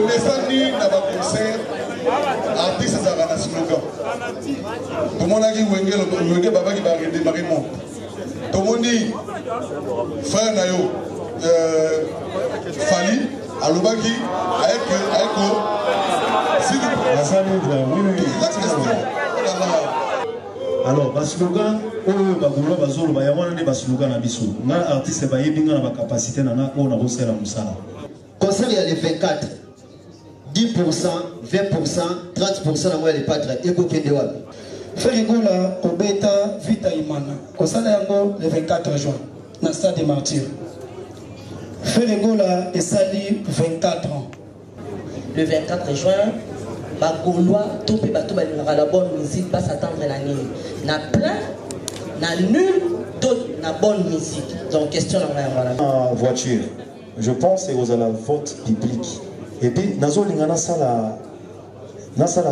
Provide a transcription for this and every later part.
Tomesani n'a pas concert, artiste à la slogan. Tout le monde a dit Wenge Baba qui va redémarrer mon. Tout le monde dit frère Nayo, Fali, Alobaki, Aeko, alors, le slogan, artiste capacité concert, il y a les 24, 10%, 20%, 30% dans les patrons. Et quoi qu'il y ait Ferigola, Obeta, Vita Imana. Concert le 24 juin, dans le stade des Martyrs. Ferigola et Sali, 24 ans. Le 24 juin, Bagoulois, tout le monde la bonne musique, pas s'attendre à l'année. Na plein, na nul, d'autres na bonne musique. Donc, question en voiture, je pense que vous avez un vote public. Et puis, nazo lingana sala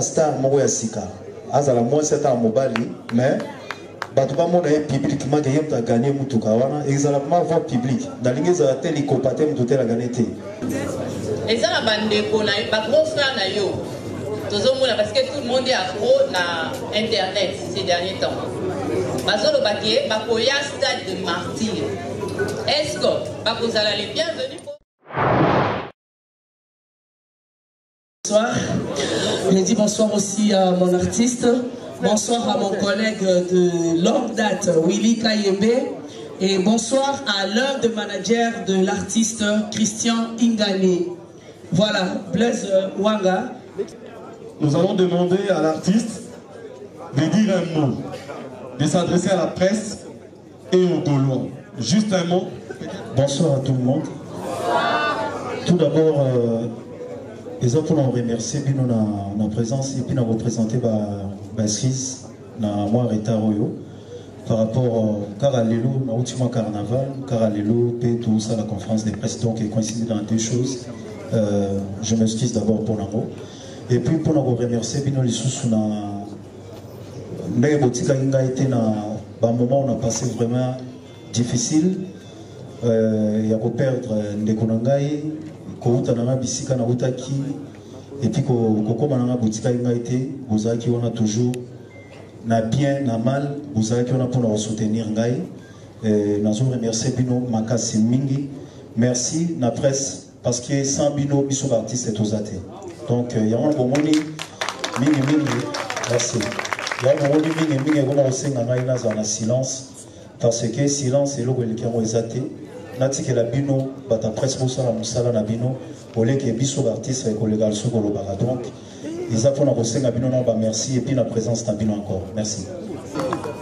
star moya sika. Azala moins 7 ans mobali, mais batuba mona publiquement que yem ta gagner mutuka wana, exactement vote public. Dans l'ingéza teli kopate mutuka la gagner té. Et ça la bande ko na ba gros frère na yo. Parce que tout le monde est accro à Internet ces derniers temps. Bazolo Baké, Bakoya, stade de martyr. Est-ce que vous allez les bienvenus? Bonsoir. Je dis bonsoir aussi à mon artiste. Bonsoir à mon collègue de longue date, Willy Kayembe. Et bonsoir à l'un des managers de l'artiste Christian Ingani. Voilà, Blaise Wanga. Nous allons demander à l'artiste de dire un mot, de s'adresser à la presse et aux Gaulois. Juste un mot. Bonsoir à tout le monde. Tout d'abord, les autres nous remercier pour notre présence et puis nous représenter Bassis, moi Retaroyo, par rapport à Caralelo, dans l'ultime carnaval, Caralelo, tout ça, la conférence des presse, donc il coïncide dans deux choses. Je m'excuse d'abord pour l'amour. Et puis pour nous remercier, puis nous les sous dans les boutiques a été dans un moment où on a passé vraiment difficile. Il y a qu'on perdre des konangai, qu'on a na bisika na utaki, et puis qu'on comme na boutique a été, vous avez qui on a toujours na bien na mal, vous avez qui on a pour nous soutenir ngai. Nous remercier puis nous makasi mingi. Merci na presse parce que sans bino biso artiste est aux athées. Donc, il y a un bon moni, merci. Il y a un bon moni, on a silence, parce que silence est là où il y a un athées. Nati que la bino, bata presse pour ça, la moussala na bino, au lieu que biso artiste et collègues al sous le bara. Donc, ils ont fait un bino, merci, et puis la présence na bino encore. Merci.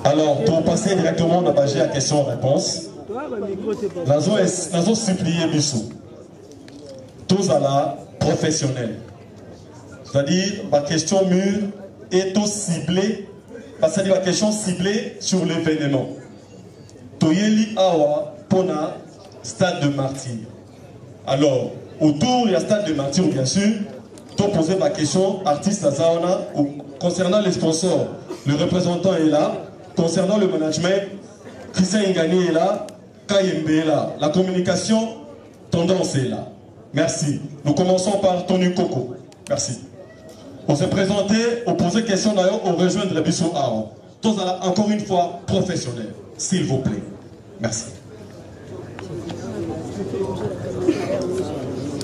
Alors, pour passer directement, on a basé la question-réponse. Nous avons supplié biso. Tous à la professionnelle. C'est-à-dire, ma question mûre est tout ciblée, parce que la question ciblée sur l'événement. Toyeli Awa Pona, stade de martyr. Alors, autour, il y a stade de martyr, bien sûr. Tu as posé ma question, artiste Azaona, concernant les sponsors, le représentant est là. Concernant le management, Christian Ingani est là, Kayembe est là. La communication, tendance est là. Merci. Nous commençons par Tony Coco. Merci. On s'est présenté, on posait question d'ailleurs, on rejoint le Bissot Aaron. Tous encore une fois, professionnels, s'il vous plaît. Merci.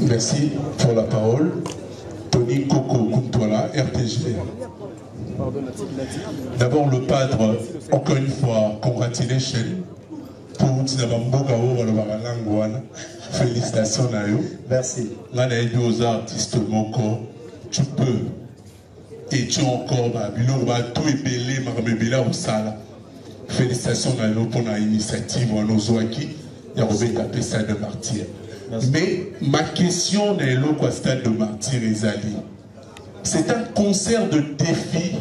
Merci pour la parole. Tony Coco Kuntwala, RTG. D'abord le padre, encore une fois, congratulations pour félicitations à vous. Merci. Là, il y a deux artistes, tu peux. Et tu encore, tout est belé, au sala. Félicitations à nous pour l'initiative, à nos oaki, il y a un stade de martyr. Mais ma question est là, stade de martyr, Ezali. C'est un concert de défi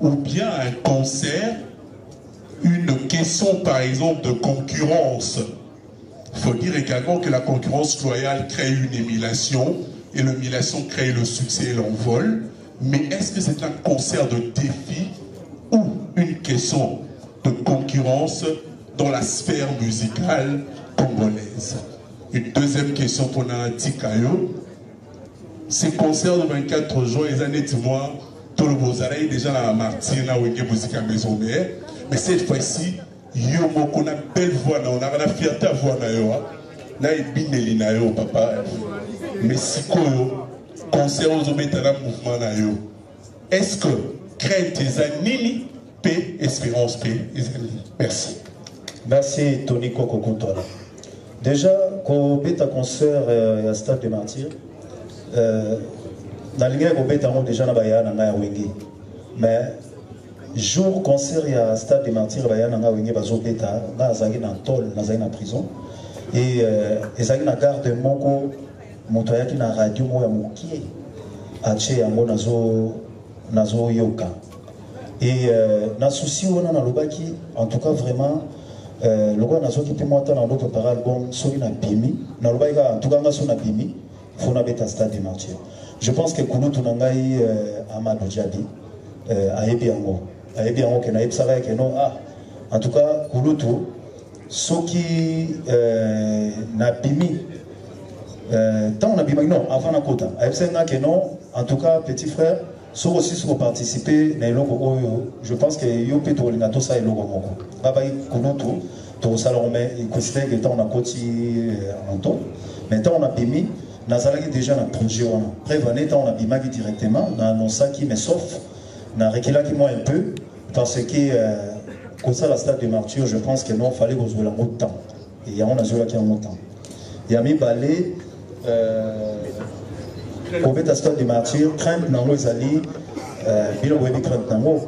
ou bien un concert, une question par exemple de concurrence. Il faut dire également que la concurrence loyale crée une émulation et l'émulation crée le succès et l'envol. Mais est-ce que c'est un concert de défi ou une question de concurrence dans la sphère musicale congolaise? Une deuxième question pour Nanti Kayo. ces concerts de 24 juin, les années de mois, tout le beau arrêt déjà dans la Martyre, dans la musique à maison mère. Mais cette fois-ci, yo moko na belle voix, on a la fierté à voix na yo, na ibineli na yo papa. Mais si koyo concert aux obétana mouvement na yo. Est-ce que crainte et nini paix espérance paix merci. Merci Tony Koko Kontola. Déjà quand beta concert à Stade des Martyrs, dans l'ingé quand beta on déjà na baya na ngaya wengi. Mais jour concert à Stade des Martyrs baya na ngaya wengi bazo beta na zagi na tol na zagi na prison et zagi na garde moko motoya ki na radio moya mokie ache yango nazo yoka et na souci on a lobaki en tout cas vraiment le gars nazo ki pe mota na ndo préparer album soki na bimi na lobaki en tout cas ngaso na bimi faut na beta Stade des Martyrs. Je pense que kuno tunangai Amadou Djabi ayebi yango ke na yebsaka ke non en tout cas kulutu soki na bimi tant on a bimi non avant na kota ayebsaka ke non en tout cas petit frère so aussi pour participer na eloko oyo je pense que yo pe to linga to sa eloko moko baba kulutu to salon mais il considère que tant on a koti en temps mais tant on a bimi nazalaki déjà un projet wana prévané tant on a bimaki directement na annonçaki mais sauf na reculaki moi un peu parce que comme ça la Stade des Martyrs je pense que non fallait qu'on joue la mot de temps et il y a on a joué qui en mot de temps il y a mis balé pour mettre la Stade des Martyrs crainte nango ezali bilo webi crainte nango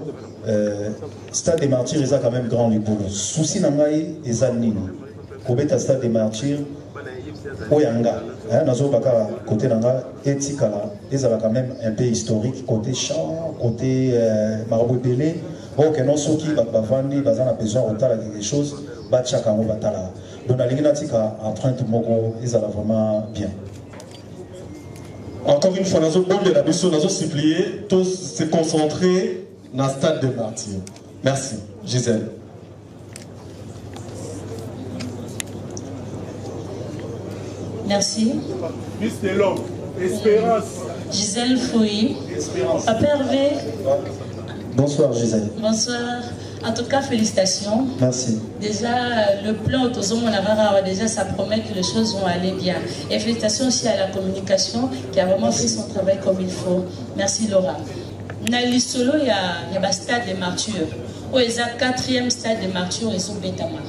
Stade des Martyrs ils a quand même grand libolo souci nangai ezali nini pour mettre la Stade des Martyrs oyanga nazo baka côté nanga etikala ezala quand même un peu historique côté chant côté marabouebele ok non soki bavandi bazana besoin otala quelque chose bachaka ngo batala donc alingi natika empreinte moko ezala vraiment bien. Encore une fois nazo bombe la biso nazo supplier tous se concentrer dans Stade des Martyrs. Merci Gisèle. Merci. Espérance. Gisèle Fouy. Papa Hervé. Bonsoir Gisèle. Bonsoir. En tout cas, félicitations. Merci. Déjà, le plan déjà, ça promet que les choses vont aller bien. Et félicitations aussi à la communication qui a vraiment fait son travail comme il faut. Merci Laura. Nali Solo, il y a le Stade des Martyrs. Où il y a le 4e Stade des Martyrs et son Betama.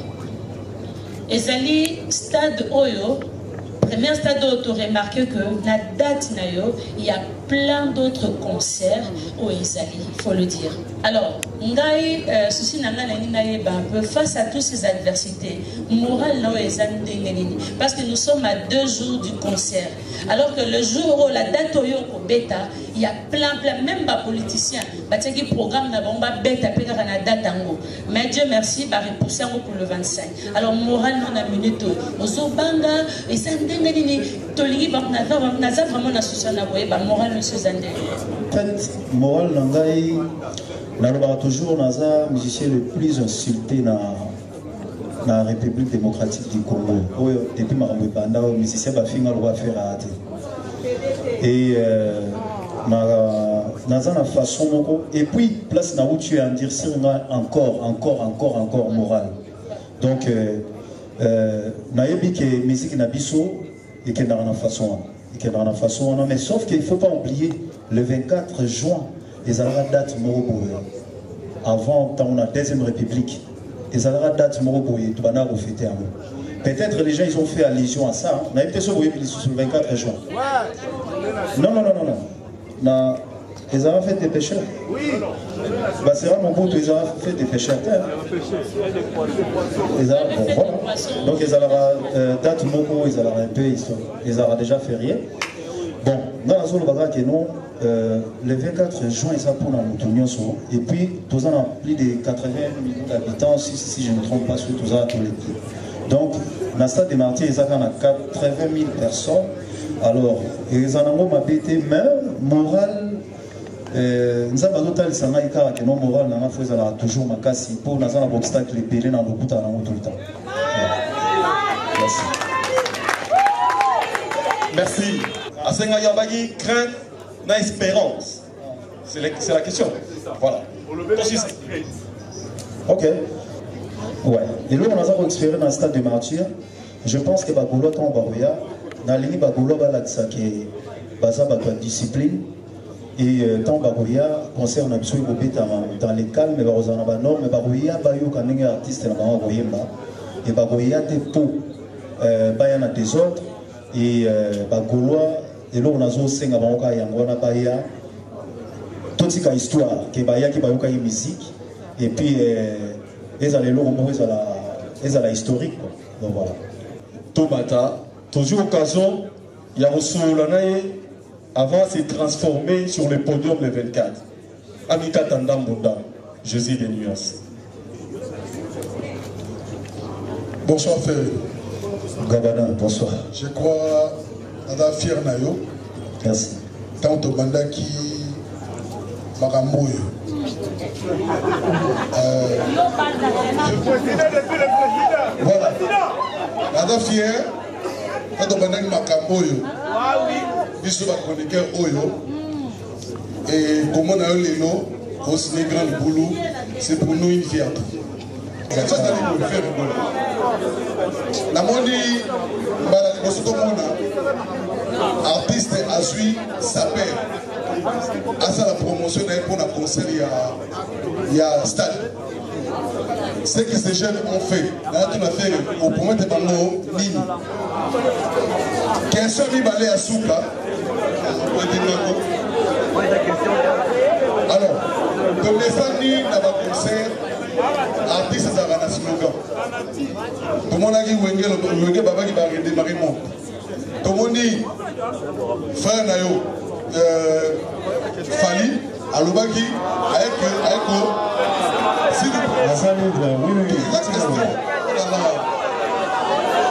Et Zali, Stade Oyo. Premier stade où tu remarques que la date il y a plein d'autres concerts au Isali, il faut le dire. Alors, face à toutes ces adversités, moral parce que nous sommes à 2 jours du concert. Alors que le jour où la date au bêta, il y a plein, même les politiciens, qui programme bêta, mais Dieu merci, va repousser pour le 25. Alors, moral, non, a minute, aux banga, et ça moral nangai nalobaka toujours naza musicien le plus insulté na République démocratique du Congo depuis makambo ebanda musicien bafinga loba faire ate et naza na façon moko et puis place na où tu es endurcir nga encore moral donc nayebi ke musique na biso et qu'il y a une façon, mais sauf qu'il ne faut pas oublier le 24 juin, les aura date Moroboye. Avant, dans la Deuxième République, les aura date Moroboye, tout le monde a fêté à nous. Peut-être les gens ils ont fait allusion à ça. On a été sur le 24 juin. Non. Ils ont fait des pécheurs. Oui. Bah, c'est vraiment bon, ils ont fait des pécheurs. Ils ont, bon, voilà. Donc ils ont date moko, ils ont un peu, ils ont déjà férié. Bon, dans la zone de non, le 24 juin, ils ont pour la montagne. Et puis, tous en plus de 80 millions d'habitants, si je ne me trompe pas, sur tous les pays. Donc, dans le Stade des Martyrs, ils ont 80 000 personnes. Alors, ils ont habité même moral. Nous avons que non moral toujours makasi pour nous avons obstacle belé dans le bout tout le temps. Merci. Asenga Yabagi, crainte, na espérance. C'est la question. Voilà. Ok. Ouais. Et là, on a expérimenté dans le stade de martyr. Je pense que Bagolo ton Barouya, dans la ligne Bagolo Balaksa qui est basé sur la discipline. Et tant Barouya concerne absolument dans les calmes, mais Barozana Banor, mais Barouya Bayou quand un artiste dans Barouya et Barouya des pots, Bayana des autres et Bagoloa et là on a zo senga Baroka Yangona Baya. Toute cette histoire qui est qui est musique et puis ils ont les lots ils ont la historique donc voilà Tobata toujours occasion il y a reçu l'année avant de se transformer sur le podium le 24 Amika Tandambunda Jésus des nuances. Bonsoir Ferry. Gabana, bonsoir. Je crois Nada Fier Nayo. Merci. Tant au Bandaki Maramboyo. Voilà. Nada Fier, tant au Bandaki Makamboyo. Biso ba chroniqueur Oyo. Et comment on a eu les lots, aussi les grands boulot, c'est pour nous une fierté. C'est ça que nous faire. La moni, artiste a suivi sa paix. À ça la promotion pour la concert il y a stade. Ce que ces jeunes ont fait, là on a fait au point de Bango Nini. Question de balai à Souka. Alors, comme les familles dans le concert, artiste ça va dans slogan. Tout le monde a dit Wenge Baba qui va redémarrer mon. Tout le monde dit frère Nayo Fali Alobaki avec s'il vous plaît. Oui.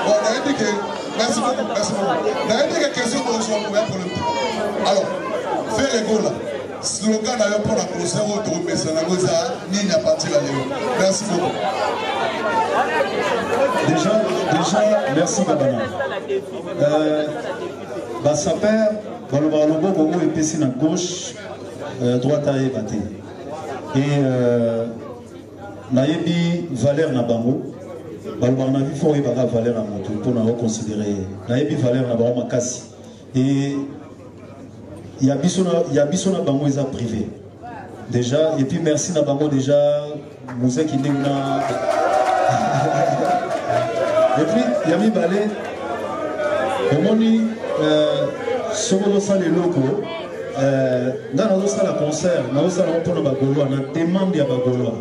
Bon, on a dit que merci beaucoup. On a dit que question pour le problème. Alors, faire les goals là. Slogan d'ailleurs pour la concert autour de Messanagoza, ni à partir à Léo. Merci beaucoup. Déjà, merci Babana. Sa père, dans le Barlobo, Bobo est passé à gauche, droite à ébatté. Et Naïbi Valère Nabango, Balbarna Vifo et Baga Valère Namoto, pour nous reconsidérer. Naïbi Valère Nabango Makassi. Et il y a Bissona Bango ils ont privé. Déjà, et puis merci Nabango déjà, Moussa qui n'est pas. Et puis, il y a mis balai. Au moni, ce qu'on a les locaux, dans la salle à concert, dans la salle pour le Bagolo, on a demandé à Bagolo.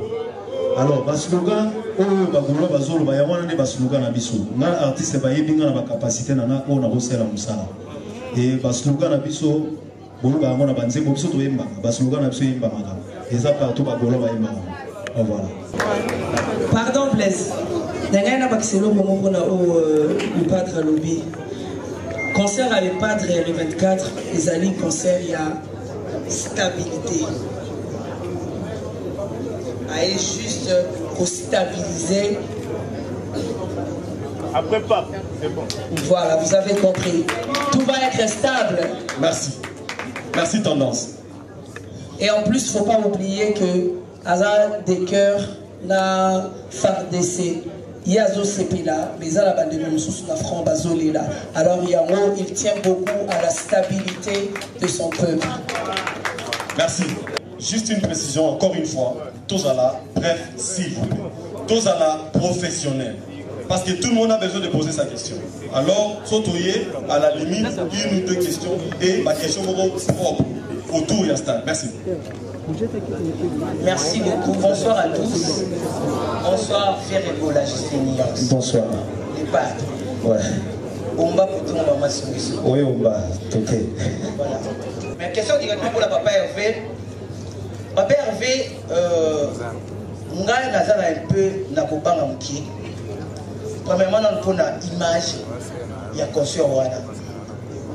Alors, Baslogan, Bagolo, Bazolo, Bayawana, des Baslogan à Bissou. On a artiste Bayébinga dans la capacité, on a reçu la Moussala. Et Baslogan à Bissou, Boluga, on a banzé, Bobiso to Yemba, Baslogan à Bissou Yemba, et ça partout Bagolo, Bayemba. Voilà. Pardon, Blaise. D'ailleurs, le padre lobby. Concert avec le padre le 24, les alliés concert, il y a stabilité. Il juste pour stabiliser. Après pas, c'est bon. Voilà, vous avez compris. Tout va être stable. Merci. Merci, Tendance. Et en plus, il ne faut pas oublier que Hazard des cœurs n'a FARDC. Il y a Zosepila, mais il y a la bande de Moussous, la Fran Bazolela. Alors il tient beaucoup à la stabilité de son peuple. Merci. Juste une précision, encore une fois, Tozala, bref, s'il vous plaît. Tozala, professionnel. Parce que tout le monde a besoin de poser sa question. Alors, sautoyer à la limite une ou deux questions et ma question propre autour de la stade. Merci. Merci beaucoup. Bonsoir à tous. Bonsoir, Ferrego, la Justiniens. Bonsoir. Les padres. Ouais. Omba Poutou, on va m'assurer. Oui, Omba, ok. Voilà. Mais question directement pour la papa Hervé. Papa Hervé, Ngai Nazara un peu Nakobanga Mki. Premièrement, on a une image, il y a conscient.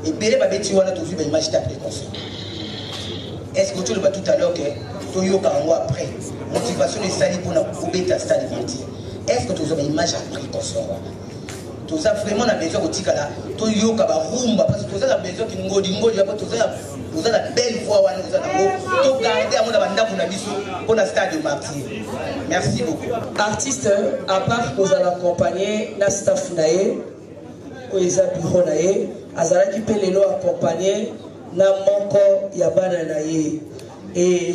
Et Bélé Babeti, on a toujours une image d'après conscient. Est-ce que tu le vois tout à l'heure que tu as après motivation de salir pour la bêta stade. Est-ce que tu as une image après conscient? toza vraiment na besoin kotikala toyoka barumba parce que toza na besoin ki ngodi toza la belle voix wana toza nango togarde yango na bandako na biso mpo na stade Martyr. Merci beaucoup. Artiste à part kozala accompagné na staff na ye oeza bureau na ye azalaki mpe lelo accompagné na moko ya bana na ye. Et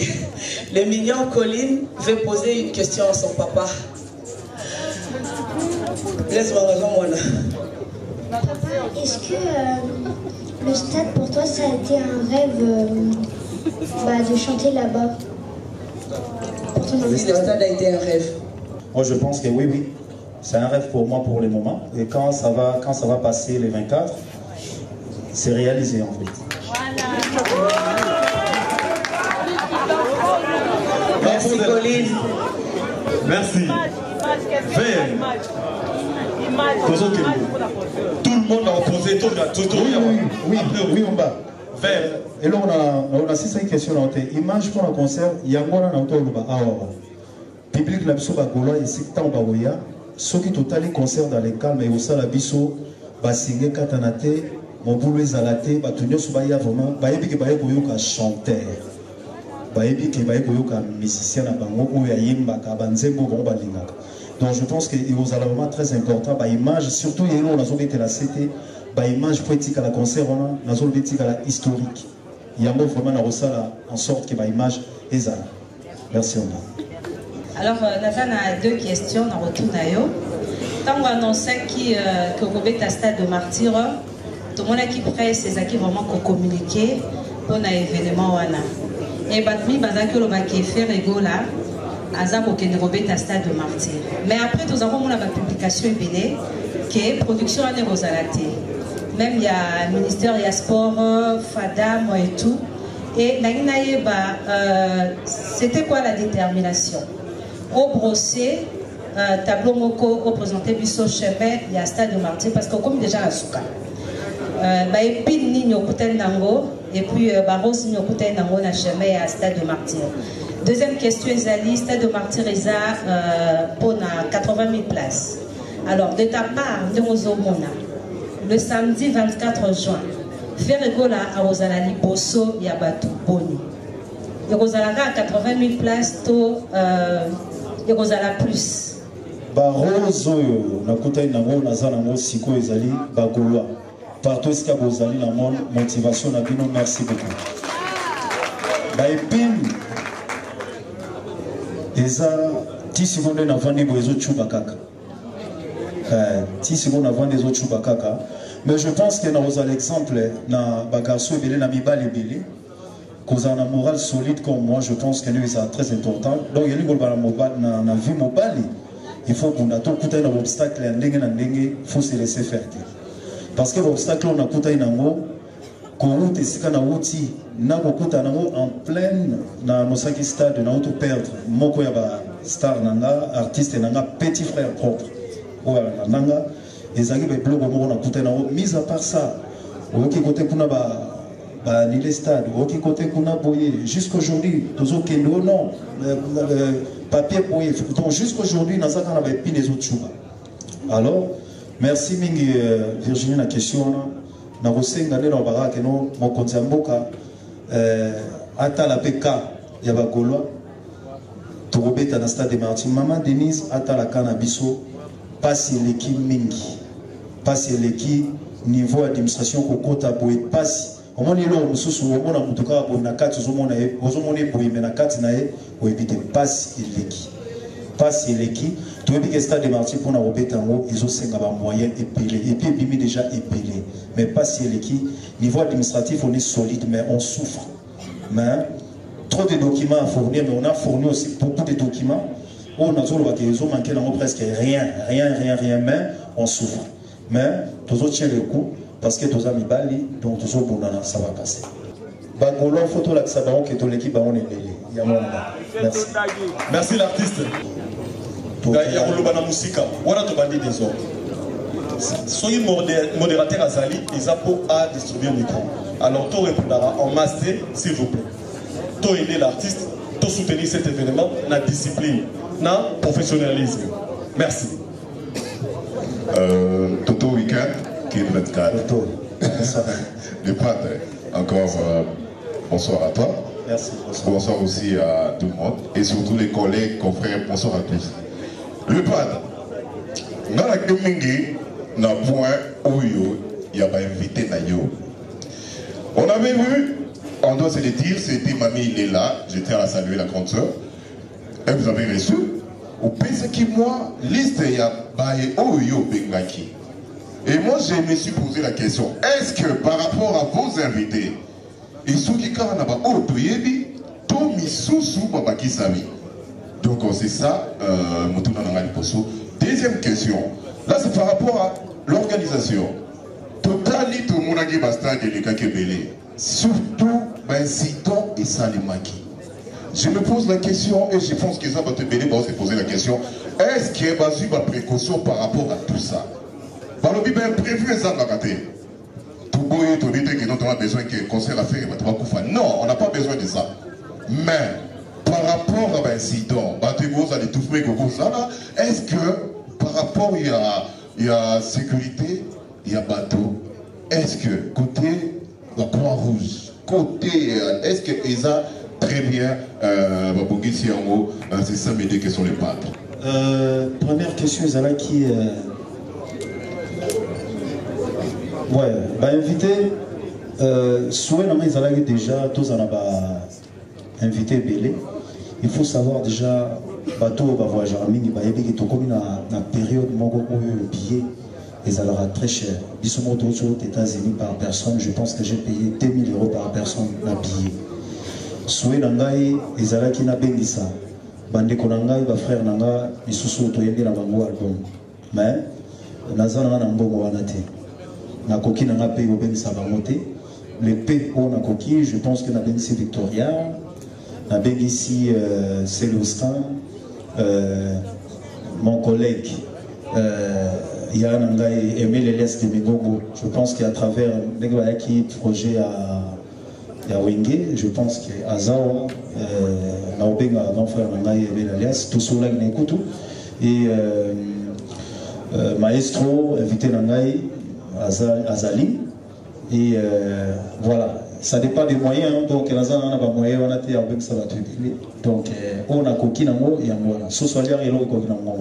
le mignon Colline veut poser une question à son papa. Laisse-moi raison, est-ce que le stade pour toi ça a été un rêve de chanter là-bas? Oui, le stade a été un rêve. Moi je pense que oui. C'est un rêve pour moi pour le moment. Et quand ça va passer les 24, c'est réalisé en fait. Merci Colline. Merci. VM. Tout le monde a posé tout. Oui, on va. VM. Et là on a 6 questions dans le image pour un concert. Il y a un public la biso bagolo et c'est tant baoya. Ceux qui total concert dans les calmes et au sala biso basingé katanate mon boulot ezalate batunyo subaya vraiment bayebi ke baye koyoka chanteur. Bayebi ke baye koyoka musicien na bango oyo ayimbaka banzembo bon balingaka. Donc je pense que aux vraiment très important ba image surtout yelo na zone la cité ba image poétique à la concert on na zone poétique à la historique. Yango vraiment na rosala en sorte que ba image ezala. Merci on. Alors, Nathan a 2 questions dans retour d'ailleurs. Tant qu'on annonce que Robert a stade de Martyr, tout le monde qui presse ses acquis vraiment communiquer pour un événement. Et Batmi, que le bac faire ego là, Azak au Robert a stade de Martyr. Mais après, nous avons la publication BD qui est production à Nerozalate. Même il y a le ministère, il y a sport, FADA, moi et tout. Et c'était quoi la détermination? Au brosser, tableau moko, au présenter biso chemin, il y a stade de Martyr parce que comme déjà à Souka. Et puis ni nyokuten nango et puis baros nyokuten nango na chemin à stade de Martyr. Deuxième question, Zali, stade de Martyr pour 80 000 places. Alors de ta part, de Mozomona, le samedi 24 juin, faire égola à Rosalali Bosso Yabatu Boni. Et Rosalaka à 80 000 places, et Rosala plus. Barozo, na kuta inango naza nango siko ezali bagolwa. Partout ce qu'il y a bozali na mon motivation na bino, merci beaucoup. Ba epim eza 10 secondes na vandi bozo chuba kaka. 10 secondes avant des autres chuba kaka. Mais je pense que na Rosala exemple na bagarso ebele na mibali ebele. Cause on a un moral solide comme moi, je pense que c'est très important. Donc il y a une vie mobile. Il faut qu'on ait tout un obstacle, il faut se laisser faire. Parce que l'obstacle, on a tout un ango, qu'on est ici, on a en pleine, dans nos 5 stades, on a tout perdre. Moko yaba star nanga, artiste nanga, petit frère propre. Nanga, et ça qui est bloqué, on a tout un ango. Mis à part ça, on a côté qu'on a les stades, ok côté qu'on a boyé, jusqu'aujourd'hui, toujours qu'il non, papier boyé, donc jusqu'aujourd'hui, nous avons pris les autres choux. Alors, merci Mingi Virginie la question, nous avons gagné dans le barak et nous, mon konzamboka, ata la PK, yaba Gaulois, Tourobé dans le stade de Martyr, maman Denise, ata la cannabiso, passe l'équipe Mingi, passe l'équipe niveau administration kokota boyé, passe. Au moins, il y a un souci, au moins, en tout cas, on a 4 aux hommes, mais na 4 nae, on évite passe l'équipe. Passe l'équipe. Tu veux dire que stade de Martyr pour nous remettre en haut, ils ont 5 moyens épilés. Et puis, Bimi déjà épilé. Mais passe l'équipe. Niveau administratif, on est solide, mais on souffre. Mais trop de documents à fournir, mais on a fourni aussi beaucoup de documents. On a manqué dans presque rien, mais on souffre. Mais tous autres tiennent le coup. Parce que tous amis bali, donc tous autres ça va passer. Bagolo photo là que ça va que l'équipe va on est belé. Merci. Merci l'artiste. Gaïa Olobana Musika. Voilà tout bandit des autres. Soyez modérateur à Zali, ils ont à distribuer le micro. Alors tout répondra en masse, s'il vous plaît. Tout aider l'artiste, tout soutenir cet événement, la discipline, le professionnalisme. Merci. Toto Weekend, qui est le 24. Toto. Le Padre, encore bonsoir à toi. Merci. Bonsoir aussi à tout le monde. Et surtout les collègues, confrères, bonsoir à tous. Le Padre, dans la Kemingi, na point Oyo, il y a pas invité Nayo. On avait vu, on doit se le dire, c'était Mamie Léla, je tiens à saluer la grande sœur. Et vous avez reçu, au PC qui moi, liste il y a Baye Oyo Bengaki. Et moi je me suis posé la question, est-ce que par rapport à vos invités, et ceux qui ont Otoyebi, Tomi Sousou Babaki Sami. Donc c'est ça, deuxième question, là c'est par rapport à l'organisation. Totali tout le monde a dit bastard de l'Ekakebele. Surtout, Sidon et Salimaki. Je me pose la question et je pense que ça va te bénir se poser la question. Est-ce qu'il y a eu une précaution par rapport à tout ça? Par le bien prévu ça va rater. Tout beau et tout dit que nous avons besoin que concert à faire et non, on n'a pas besoin de ça. Mais par rapport à Sidon, est-ce que par rapport il y a sécurité, il y a bateau, est-ce que côté la Croix-Rouge, côté est-ce que Eza très bien c'est ça mes deux questions les pattes. Première question, Zala qui ouais, bah invité souvent Zala déjà tous en a invité Belé. Il faut savoir déjà bateau va voyager en mini bah il est comme na période mon billet ils alors très cher. Ils aux États-Unis par personne, je pense que j'ai payé 2000 € par personne na billet. Soué nangai ezala ki na bengisa bande konangai ba frère nanga isusu to yende na bango album mais nazana na mbongo wana te na koki nanga pe ko bengisa bango te le p on na koki je pense que na bengisi Victoria na bengisi Célestin mon collègue Yann Nangai Aimé les Lestes de Migogo. Je pense qu'à travers le projet à Wenge, je pense qu'à Zao, Naobenga, grand frère Nangai Aimé les Lestes, tout cela qui n'écoute. Et Maestro, invité Nangai, Azali. Et voilà, ça dépend des moyens. Donc, on a des moyens, on a des moyens, ça va te dire. Donc, on a coquille dans l'eau et on a. Ce soit là, il y a coquille dans l'eau.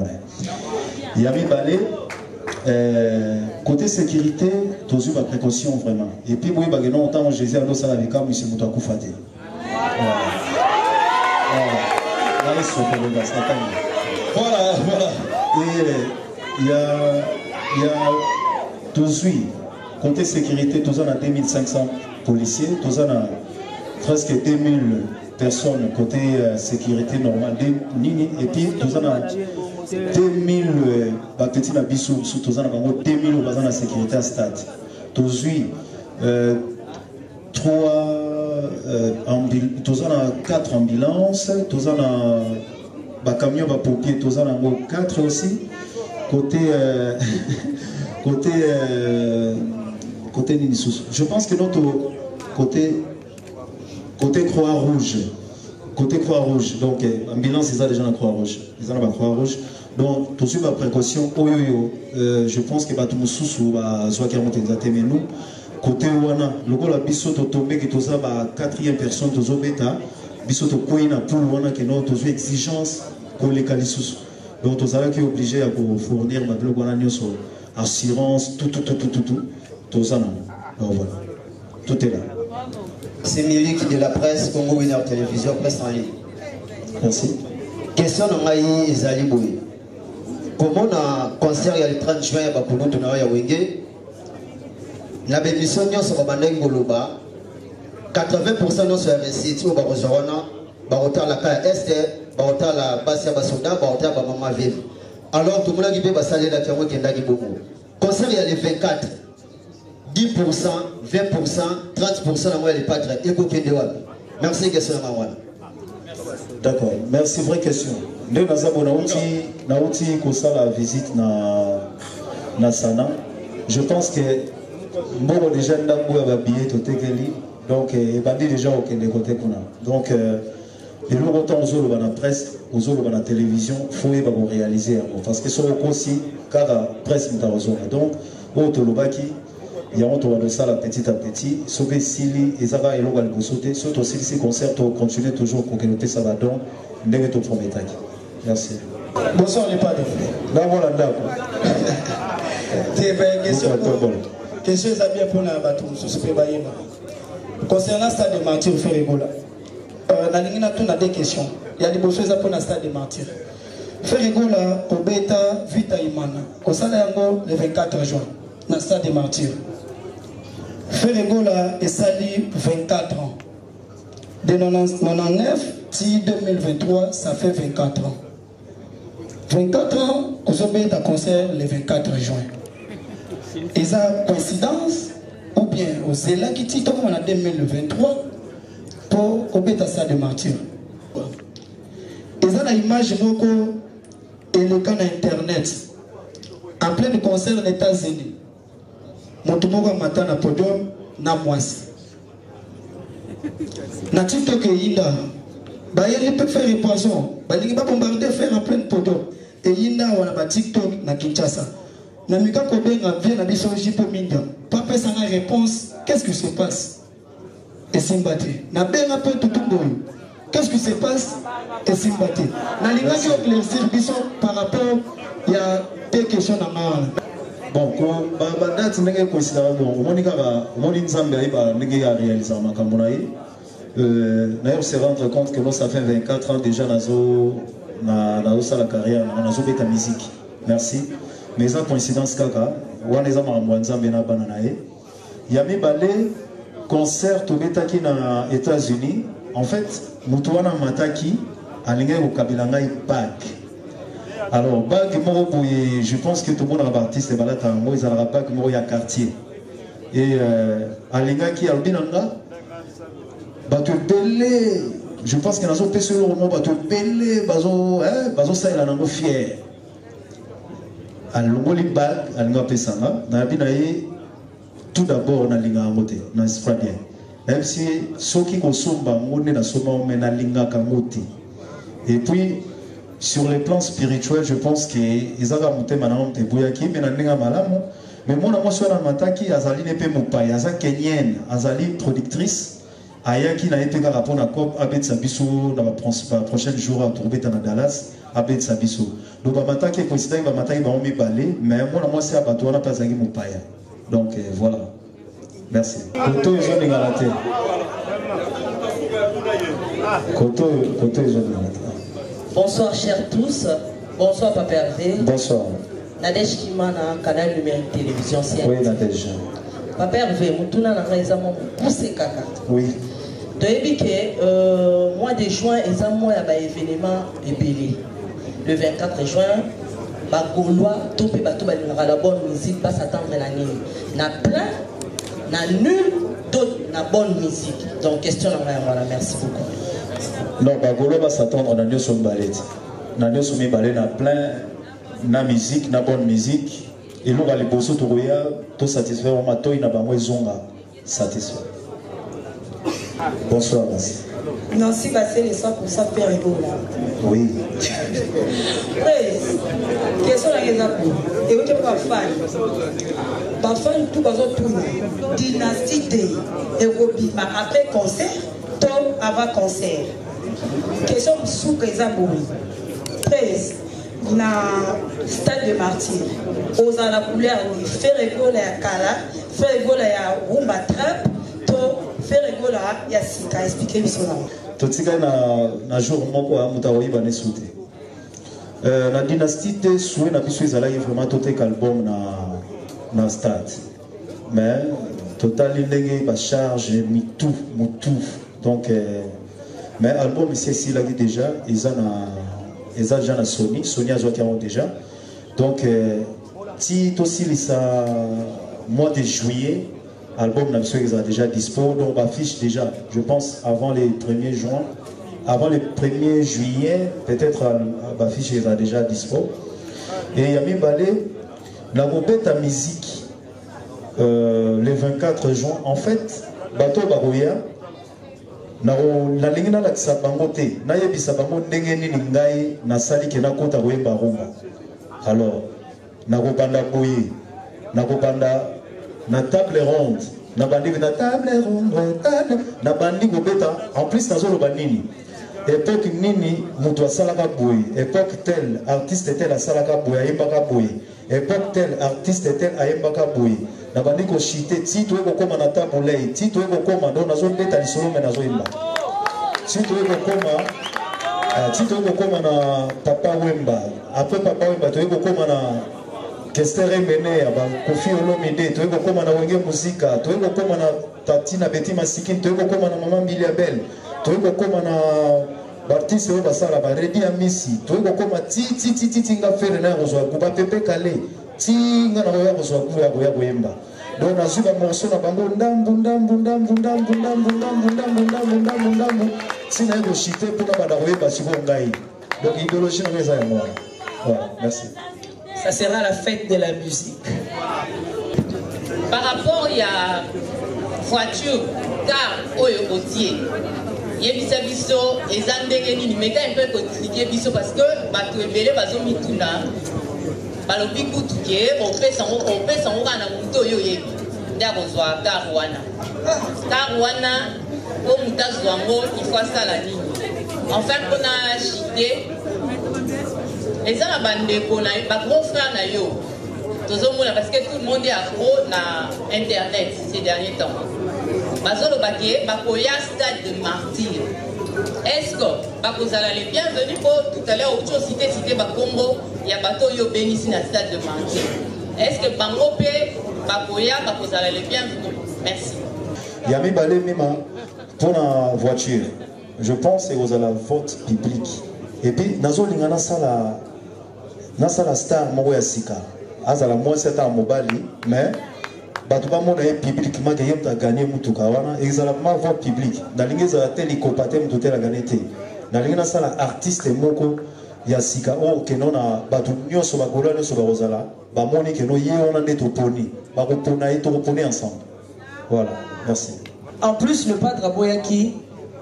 Il y a mis balai. Côté sécurité, tous eu ma précaution vraiment. Et puis moi, bah non, autant Jésus a l'os à la bécane, mais c'est Moutakou Faté. Voilà, voilà. Et il y a tous eu côté sécurité, tous on a 2500 policiers, tous on a presque 2000 personnes côté sécurité normale, et puis tous on a 2000 baketi na biso sous tozana bango 2000 bazana na sécurité à stade tozui 4 ambulances tozana ba camion ba pompier tozana ngo 4 aussi côté Ninisous. Je pense que notre côté Croix-Rouge. Côté Croix-Rouge, donc ambulance, ils ont déjà la Croix-Rouge. Ils ont la Croix-Rouge. Donc, tout de suite, ma précaution, je pense que tout le monde soit qui a monté mais nous, côté Ouana, le gars la biso to tombé qui toza ba quatrième personne tozo beta, biso to koina pour Ouana qui non tozo exigence pour les calissus. Donc, toza qui est obligé à fournir ma blog Ouana nyoso assurance tout toza non. Donc voilà, tout est là. C'est Milik de la presse, Congo Winner Télévision, presse en ligne. Merci. Question de Maï Ezali Boui. Comment on a concert il y a le 30 juin à Bakoulou, on a Wenge. La bémission sur Bandeng Goloba, 80% de nos récits au Barozorona, Barota la Kaya Est, Barota la Basia Basoda, Barota la Mama Vive. Alors tout le monde qui peut passer la Kiawa Kendagi Bobo. Concert il y a les 24. 10%, 20%, 30% la moyenne des padres. Merci, question à Mawana. D'accord, merci, vraie question. Nous avons la visite na Sana. Je pense que beaucoup de gens ont habillé tout donc il y a déjà aucun côté. Donc Et le autant aux autres dans la presse, aux autres dans la télévision, il faut réaliser parce que c'est aussi car la presse n'est pas donc autre il y a de ça petit à petit, sauf que si les avaient et sauter, surtout si ces concerts continuent toujours pour que ça va donc n'est pas premier. Merci. Bonsoir les padres. Voilà, question est bien pour la bateau, concernant le stade de martyr, il faut rigoler. On a des questions. Il y a des choses pour le stade de martyr. Faire rigoler au bêta Vita Imana. Au Salayango le 24 juin, dans le stade de martyr. Faire rigoler et sali 24 ans. De 99 si 2023, ça fait 24 ans. 24 ans, vous avez un concert le 24 juin. Et ça, coïncidence, ou bien aux élèves qui titrent en 2023 pour obéir ça de martyr. Et ça, l'image et le cas d'Internet, en plein concert aux États-Unis, mon tout le monde matin à podium, na moisi. Na TikTok il y a il peut faire des poissons, il va bombarder faire en plein podium. Et il y a TikTok na Kinshasa. Na mika kobenga vient na biso jipo minga. Papa ça a réponse, qu'est-ce qui se passe? Et Simbati. Na benga peu tout monde. Qu'est-ce qui se passe? Et Simbati. Na linga qui éclaircir biso par rapport il y a des questions à moi. Bon, quand date n'est pas considérable, on a réalisé ma campagne. D'ailleurs, se rendre compte que ça fait 24 ans déjà dans la carrière, on a joué ta musique. Merci. Mais ça coïncidence kaka, on a il y a mis balé concert au Betaki dans les États-Unis. En fait, Moutouana Mataki a l'ingé au Kabilanga Bag. Alors, Bag, je pense que tout le monde a un artiste, ils ont un Bag, il y a quartier. Et à l'ingé qui a le binanga, je pense qu'il y a un peu sur le mot, bazo ça il a un fier. Alors, le Bag, il y a un peu ça. Tout d'abord, on a l'ingé à moté, on a bien. Même si ceux qui consomment, on a l'ingé à moté. Et puis, sur le plan spirituel, je pense qu'ils ont monté maintenant des bouyaki, mais mais moi, je suis dans Mataki, Azali n'est pas mon père, Azali kenyenne, Azali productrice, Ayaki n'a été rapport à COP, Abed Sabiso, dans la prochaine jour à trouver dans Dallas, Abed Sabiso. Donc, Mataki est considéré que Mataki va me balai, mais moi, c'est Abato, on n'a pas Zagi mon père. Donc, voilà. Merci. Koto est jeune égalité. Koto est jeune égalité. Bonsoir chers tous, bonsoir Papa Hervé. Bonsoir. Nadège Kimana, canal numérique télévision. Oui, Nadège. Papa Hervé, Moutouna n'a pas poussé caca. Oui. Donc, mois de juin, il y a un événement ébélé. Le 24 juin, les Gaulois, tout la bonne musique, pas s'attendre à l'année. Il y a plein, il y a nul d'autres, la bonne musique. Donc, question voilà, merci beaucoup. Non, Bagolo va s'attendre à la sur le ballet. Nano sur mes ballets, na plein, na musique, na bonne musique. Et nous, les bosses tout satisfait, on m'a tout, il n'a pas moins satisfait. Bonsoir, merci. Non, si c'est les 100% Père Ego là. Oui. Question la raison pour. Et vous êtes pas fan. Pas fan tout dans tout. Dynastie D. Et Robi, après concert, Tom avant concert. Question sous Kézabouri. 13. Na stade de martyr. Aux à la couleur ni faire ego la kala, faire ego la rumba trap, to faire ego la ya sika expliquer bisona. Tout ça na jour moko a mutawayi ba nesute. La dynastie de soué na biso ezala vraiment tout album na stade. Mais total ndenge ba charge mitou. Donc mais album ici l'a dit déjà, ils ont déjà Sony a joué déjà. Donc si aussi ça mois de juillet, album ils ont déjà dispo, donc on affiche déjà, je pense avant les 1er juin, avant les 1er juillet, peut-être affiche ils ont déjà dispo. Et Yami Balé, la ta musique le 24 juin, en fait, Bateau Barouya. na lingi na lakisa bango te na yebisa bango ndenge nini ngai na sali ke na kota koyemba rumba. Alors na ko banda boye na ko banda na table ronde na bandi na table ronde na bandi ko beta en plus na zolo banini époque nini mutu asalaka boye époque tel artiste tel asalaka boye ayembaka boye époque tel artiste tel ayembaka boye na bandi ko chite ti to ko koma na tabulei ti to ko koma ndo nazo beta lisolo me nazo imba ti to ko koma na Papa Wemba après Papa Wemba to ko koma na Kestere Mene ya ba Kofi Olomide to ko koma na Wenge Musika to ko koma na Tatina Beti Masikin to ko koma na Mama Biliabel to ko koma na Baptiste o basala ba Redi Amisi to ko koma ti nga fere na rozwa ku ba Pepe Kale ti nga na ya rozwa ku ya yemba donc na zuba morceau na bango ndambu sina ko chite pour ba da koyeba siko ngai donc idéologie na meza ya moi. Voilà, merci. Ça sera la fête de la musique. Par rapport à voiture, car oyo otie yebisa biso eza ndenge nini meka un peu compliqué biso parce que bato ebele bazomituna balobi kutu ke opesa ngo kana mutu oyo yebi nde akozwa car wana o mutu azwa ngo ifo asala nini enfin mpona chite eza na bandeko na bagros frère na yo tozomona parce que tout le monde est accro na internet ces derniers temps bazoloba ke bakoya stade de martyr. Est-ce que bakozala les bienvenus pour tout à l'heure autre cité bakongo ya bato yo bénisi na stade de martyr? Est-ce que bango pe bakoya bakozala les bienvenus? Merci. Yami balé mima pour la voiture. Je pense que vous allez vote public. Et puis nazolinga na sala star moko ya sika. Azala moi c'est un mobali mais bato ba mona publiquement que yem ta gagner mutuka wana exactement vote public. Nalinga za teli kopate mutu la gagner te. Nalinga na sala artiste moko ya sika o ke nona bato nyoso bakola nyoso ba rozala ba moni ke no ye on ande to poni ba ko pona et to poni ensemble. Voilà, merci. En plus le padre Aboyaki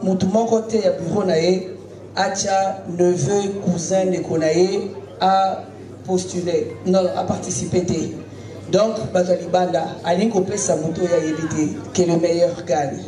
mutu moko te ya bureau na ye acha neveu cousin de konaye a postulé non a participé donc Bazali Banda a l'incopé sa moto ya évité que le meilleur gagne.